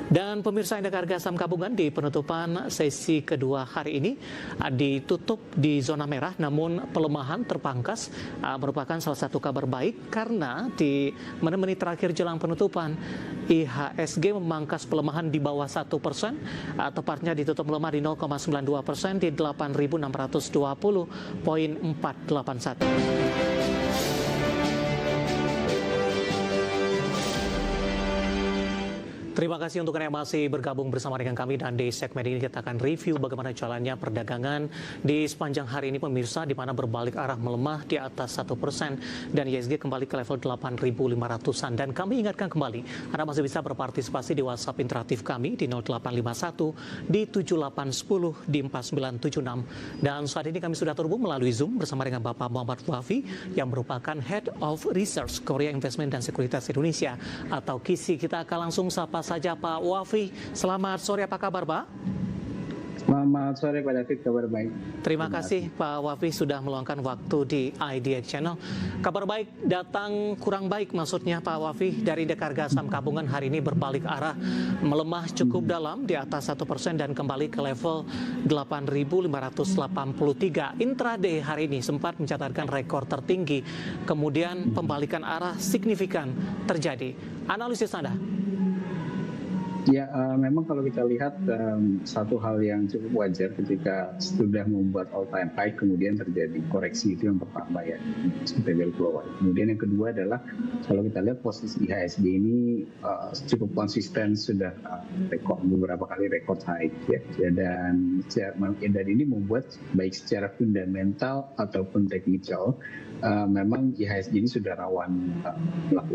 Dan pemirsa, indeks harga saham gabungan di penutupan sesi kedua hari ini ditutup di zona merah, namun pelemahan terpangkas merupakan salah satu kabar baik karena di menit-menit terakhir jelang penutupan IHSG memangkas pelemahan di bawah 1%, tepatnya ditutup melemah di 0,92% di 8.620,481. Terima kasih untuk Anda yang masih bergabung bersama dengan kami, dan di segmen ini kita akan review bagaimana jalannya perdagangan di sepanjang hari ini pemirsa, di mana berbalik arah melemah di atas 1% dan IHSG kembali ke level 8.500-an. Dan kami ingatkan kembali, Anda masih bisa berpartisipasi di WhatsApp interaktif kami di 0851 di 7810 di 4976. Dan saat ini kami sudah terhubung melalui Zoom bersama dengan Bapak Muhammad Wafi yang merupakan Head of Research Korea Investment dan Sekuritas Indonesia atau KISI. Kita akan langsung sapa saja Pak Wafi. Selamat sore, apa kabar Pak? Selamat sore Pak David, kabar baik. Terima kasih Pak Wafi sudah meluangkan waktu di IDX Channel. Kabar baik datang kurang baik maksudnya Pak Wafi, dari indeks harga saham gabungan hari ini berbalik arah melemah cukup dalam di atas 1% dan kembali ke level 8.583. Intraday hari ini sempat mencatatkan rekor tertinggi, kemudian pembalikan arah signifikan terjadi. Analisis Anda? Ya, memang kalau kita lihat satu hal yang cukup wajar ketika sudah membuat all time high kemudian terjadi koreksi, itu yang pertama ya, sampai dari bawah. Kemudian yang kedua adalah kalau kita lihat posisi IHSG ini cukup konsisten, sudah beberapa kali record high ya, dan ini membuat baik secara fundamental ataupun teknikal memang IHSG ini sudah rawan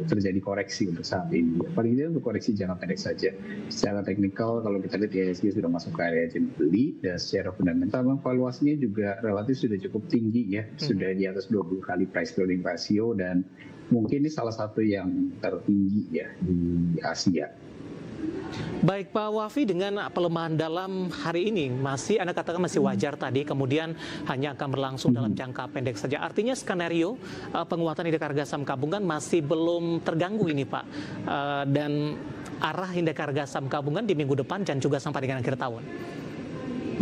terjadi koreksi untuk saat ini. Paling tidak untuk koreksi jangka pendek saja. Secara teknikal kalau kita lihat IHSG sudah masuk ke area jenis beli, dan secara fundamental memang valuasinya juga relatif sudah cukup tinggi ya, sudah di atas 20 kali price to earning ratio, dan mungkin ini salah satu yang tertinggi ya di Asia. Baik Pak Wafi, dengan pelemahan dalam hari ini Anda katakan masih wajar tadi, kemudian hanya akan berlangsung dalam jangka pendek saja. Artinya skenario penguatan indeks harga saham gabungan masih belum terganggu ini Pak, dan arah indeks harga saham gabungan di minggu depan dan juga sampai dengan akhir tahun.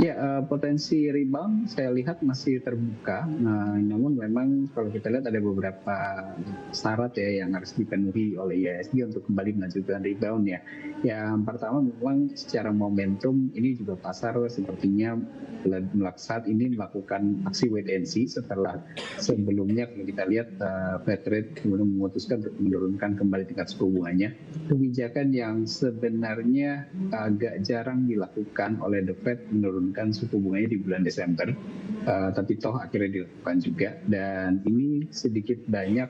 Ya, potensi rebound saya lihat masih terbuka. Namun memang kalau kita lihat ada beberapa syarat ya yang harus dipenuhi oleh IHSG untuk kembali melanjutkan rebound ya. Yang pertama memang secara momentum ini juga pasar sepertinya saat ini melakukan aksi wait and see setelah sebelumnya kalau kita lihat Fed rate kemudian memutuskan untuk menurunkan kembali tingkat suku bunganya. Kebijakan yang sebenarnya agak jarang dilakukan oleh the Fed, menurunkan suku bunganya di bulan Desember, tapi toh akhirnya dilakukan juga, dan ini sedikit banyak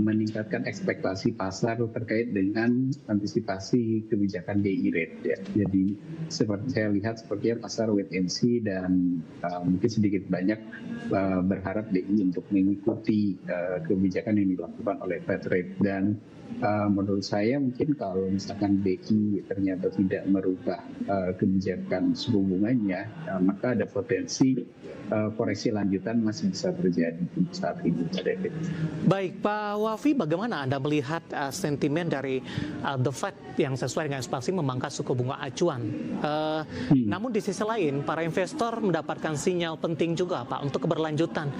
meningkatkan ekspektasi pasar terkait dengan antisipasi kebijakan BI rate ya. Jadi seperti saya lihat sepertinya pasar wait and see, dan mungkin sedikit banyak berharap BI untuk mengikuti kebijakan yang dilakukan oleh Fed rate. Dan menurut saya mungkin kalau misalkan BI ternyata tidak merubah kebijakan suku bunganya, maka ada potensi koreksi lanjutan masih bisa terjadi saat ini. Baik Pak Wafi, bagaimana Anda melihat sentimen dari The Fed yang sesuai dengan ekspektasi memangkas suku bunga acuan? Namun di sisi lain para investor mendapatkan sinyal penting juga Pak untuk keberlanjutan.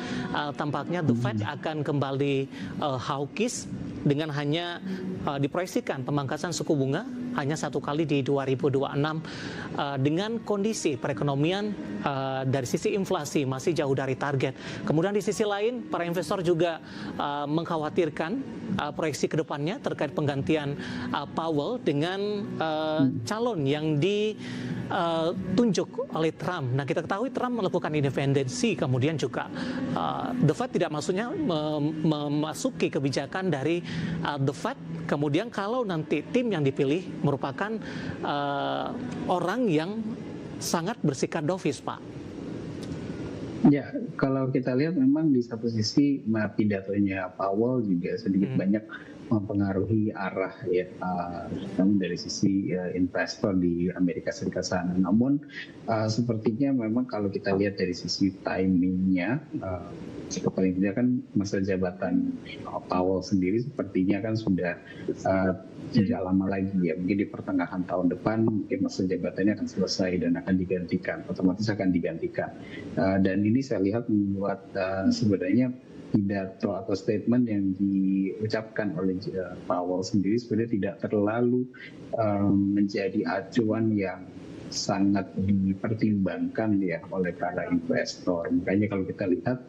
Tampaknya The Fed akan kembali hawkish dengan hanya diproyeksikan pemangkasan suku bunga hanya satu kali di 2026, dengan kondisi perekonomian dari sisi inflasi masih jauh dari target. Kemudian di sisi lain para investor juga mengkhawatirkan proyeksi kedepannya terkait penggantian Powell dengan calon yang ditunjuk oleh Trump. Nah, kita ketahui Trump melakukan independensi, kemudian juga The Fed tidak maksudnya memasuki kebijakan dari The Fed. Kemudian kalau nanti tim yang dipilih merupakan orang yang sangat bersikap dovish, Pak. Ya, kalau kita lihat memang di satu sisi pidatonya Powell juga sedikit banyak mempengaruhi arah ya dari sisi investor di Amerika Serikat sana. Namun sepertinya memang kalau kita lihat dari sisi timingnya, paling tidak kan masa jabatan Powell sendiri sepertinya kan sudah tidak lama lagi ya, mungkin di pertengahan tahun depan mungkin masa jabatannya akan selesai dan akan digantikan, otomatis akan digantikan. Dan ini saya lihat membuat sebenarnya pidato atau statement yang diucapkan oleh Powell sendiri sebenarnya tidak terlalu menjadi acuan yang sangat dipertimbangkan ya oleh para investor. Makanya kalau kita lihat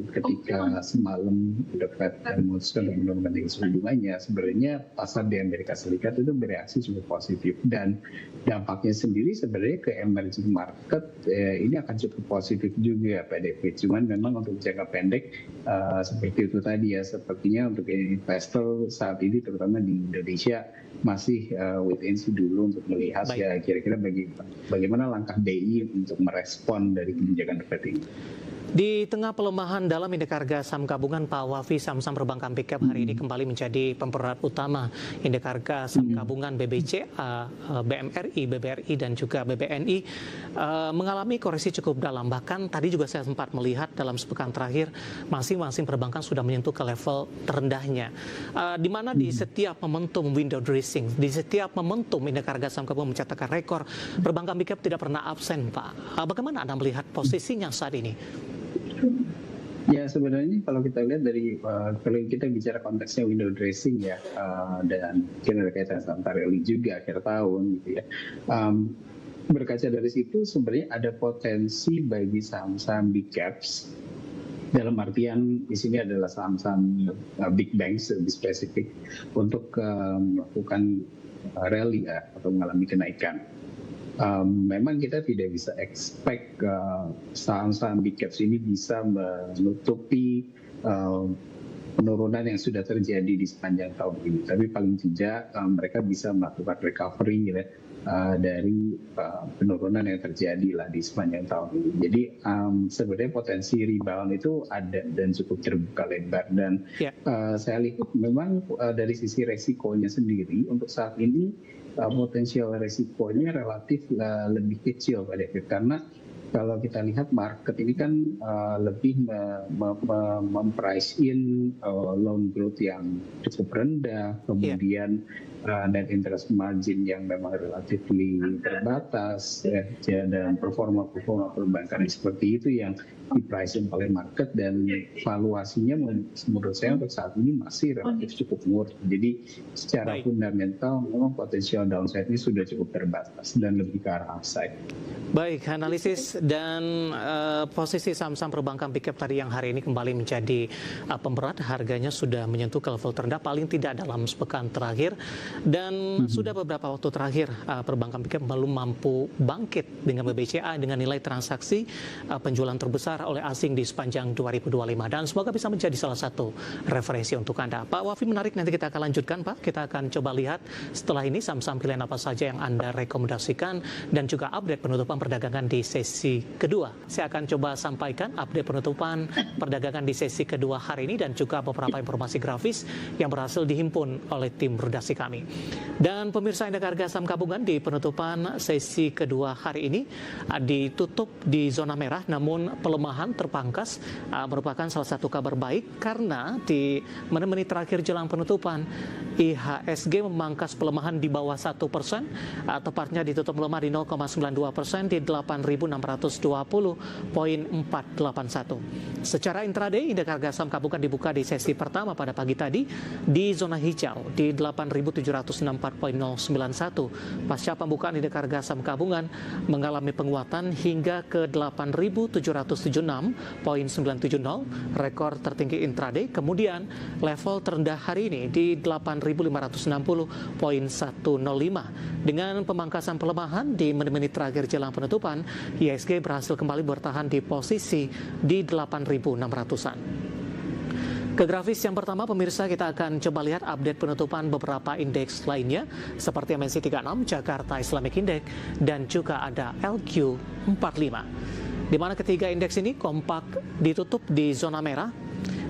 ketika semalam The Fed memutuskan untuk menurunkan tinggi suku bunganya, sebenarnya pasar di Amerika Serikat itu bereaksi cukup positif dan dampaknya sendiri sebenarnya ke emerging market ini akan cukup positif juga Pak David. Cuman memang untuk jangka pendek seperti itu tadi ya, sepertinya untuk investor saat ini terutama di Indonesia masih wait and see dulu untuk melihat ya kira-kira bagaimana langkah BI untuk merespon dari kebijakan The Fed ini. Di tengah pelemahan dalam indeks harga saham gabungan, Pak Wafi, saham-saham perbankan big cap hari ini kembali menjadi pemberat utama indeks harga saham gabungan BBCA, BMRI, BBRI dan juga BBNI mengalami koreksi cukup dalam. Bahkan tadi juga saya sempat melihat dalam sepekan terakhir masing-masing perbankan sudah menyentuh ke level terendahnya. Di mana di setiap momentum window dressing, di setiap momentum indeks harga saham gabungan mencatatkan rekor, perbankan big cap tidak pernah absen, Pak. Bagaimana Anda melihat posisinya saat ini? Ya sebenarnya kalau kita lihat dari kalau kita bicara konteksnya window dressing ya dan mungkin ada kaitan sama rally juga akhir tahun gitu ya. Berkaca dari situ sebenarnya ada potensi bagi saham-saham big caps, dalam artian di sini adalah saham-saham big banks lebih spesifik untuk melakukan rally atau mengalami kenaikan. Memang kita tidak bisa expect saham-saham big caps ini bisa menutupi penurunan yang sudah terjadi di sepanjang tahun ini. Tapi paling tidak mereka bisa melakukan recovery ya, dari penurunan yang terjadi lah di sepanjang tahun ini. Jadi sebenarnya potensi rebound itu ada dan cukup terbuka lebar. Dan saya lihat memang dari sisi resikonya sendiri untuk saat ini potensial resikonya relatif lebih kecil Pak David, karena kalau kita lihat market ini kan lebih memprice in loan growth yang cukup rendah, kemudian net interest margin yang memang relatif terbatas ya, dan performa perbankan seperti itu yang di pricing oleh market, dan valuasinya menurut saya untuk saat ini masih relatif cukup murah. Jadi secara fundamental memang potensial downside ini sudah cukup terbatas dan lebih ke arah upside. Baik, analisis dan posisi saham-saham perbankan big cap tadi yang hari ini kembali menjadi pemberat, harganya sudah menyentuh ke level terendah paling tidak dalam sepekan terakhir, dan sudah beberapa waktu terakhir perbankan big cap belum mampu bangkit dengan BBCA dengan nilai transaksi penjualan terbesar oleh asing di sepanjang 2025, dan semoga bisa menjadi salah satu referensi untuk Anda. Pak Wafi, menarik, nanti kita akan lanjutkan Pak. Kita akan coba lihat setelah ini saham-saham pilihan apa saja yang Anda rekomendasikan dan juga update penutupan perdagangan di sesi kedua. Saya akan coba sampaikan update penutupan perdagangan di sesi kedua hari ini dan juga beberapa informasi grafis yang berhasil dihimpun oleh tim redaksi kami. Dan pemirsa, indeks harga saham gabungan di penutupan sesi kedua hari ini ditutup di zona merah, namun pelemahan terpangkas merupakan salah satu kabar baik karena di menit-menit terakhir jelang penutupan IHSG memangkas pelemahan di bawah 1%, tepatnya ditutup melemah di 0,92% di 8.620.481. Secara intraday, indeks harga saham gabungan dibuka di sesi pertama pada pagi tadi di zona hijau di 8.764.091. Pasca pembukaan, indeks harga saham gabungan mengalami penguatan hingga ke 8.776.970, rekor tertinggi intraday. Kemudian level terendah hari ini di 8.560.105. Dengan pemangkasan pelemahan di menit-menit terakhir jelang penutupan, IHSG berhasil kembali bertahan di posisi di 8.600-an. Ke grafis yang pertama, pemirsa, kita akan coba lihat update penutupan beberapa indeks lainnya seperti MNC 36, Jakarta Islamic Index, dan juga ada LQ45. Di mana ketiga indeks ini kompak ditutup di zona merah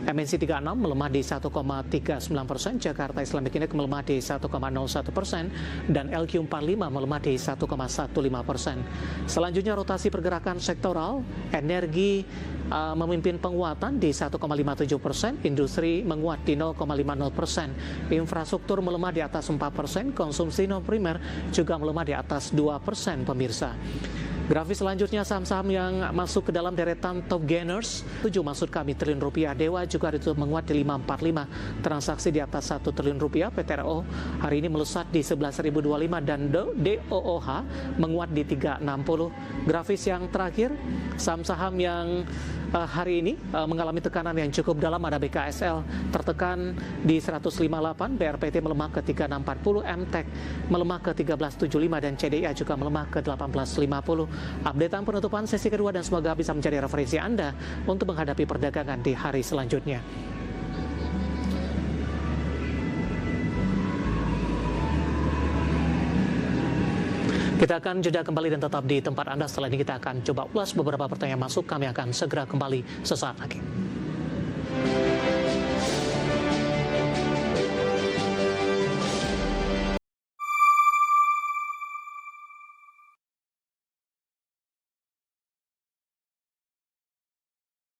MNC 36 melemah di 1,39%, Jakarta Islamic Index melemah di 1,01%, dan LQ45 melemah di 1,15%. Selanjutnya rotasi pergerakan sektoral, energi memimpin penguatan di 1,57%, industri menguat di 0,50%, infrastruktur melemah di atas 4%, konsumsi non primer juga melemah di atas 2%, pemirsa. Grafis selanjutnya saham-saham yang masuk ke dalam deretan top gainers, 7 maksud kami triliun rupiah. Dewa juga ditutup menguat di 545, transaksi di atas 1 triliun rupiah. PTRO hari ini melesat di 11.025 dan DOOH menguat di 360. Grafis yang terakhir, saham-saham yang hari ini mengalami tekanan yang cukup dalam, ada BKSL tertekan di 158, BRPT melemah ke 3640, MTEK melemah ke 1375, dan CDIA juga melemah ke 1850. Updatean penutupan sesi kedua dan semoga bisa menjadi referensi Anda untuk menghadapi perdagangan di hari selanjutnya. Kita akan jeda kembali dan tetap di tempat Anda. Setelah ini kita akan coba ulas beberapa pertanyaan masuk. Kami akan segera kembali sesaat lagi.